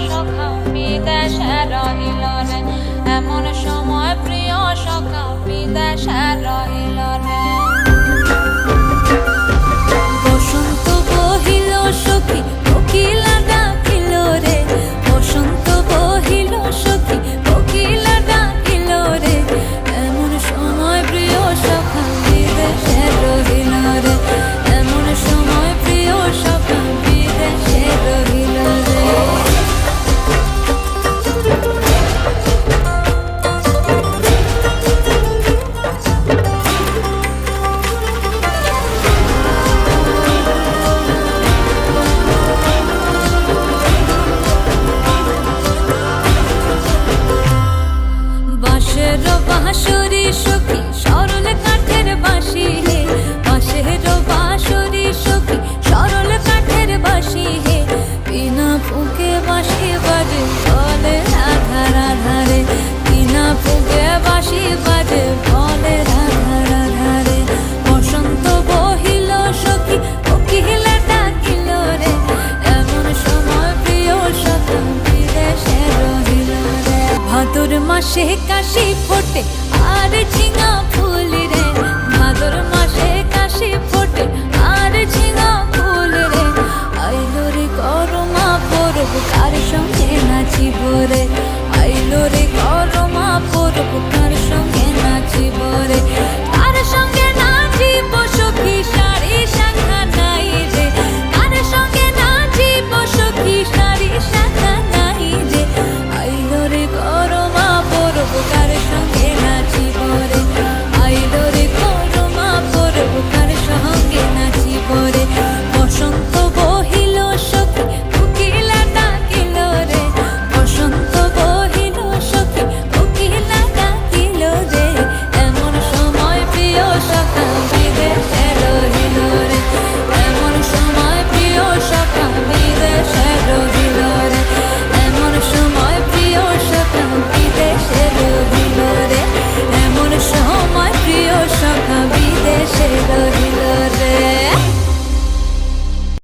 সখা বিদেশে রহিল রে, এমন সময় প্রিয় সখা বিদেশে রহিল রে। বসন্ত বহিল সখী কোকিলা ডাকিল রে, বসন্ত বহিল সখী কোকিলা ডাকিল রে, এমন সময় প্রিয় সখা বিদেশে রহিল রে, এমন সময় প্রিয় সখা বিদেশে রহিল রে। বাঁশের বাঁশরি সখী সরল কাঠের বাঁশি হে, বাঁশের বাঁশরি সখী সরল কাঠের বাঁশি হে, বিনা ফুঁকে বাঁশি বাজে বলে রাধা রাধা রে, বিনা ফুঁকে বাঁশি বাজে বলে রাধা রাধা রে। বসন্ত বহিল সখী কোকিলা ডাকিল রে, এমন সময় প্রিয় সখা বিদেশে রহিল রে। ভাদর মাসে কাশি ফোটে আর ঝিঙা ফুল রে, ভাদর মাসে কাশি ফোটে আর ঝিঙা ফুল রে, আইলো রে করমা পরব তার সঙ্গে নাচিব রে,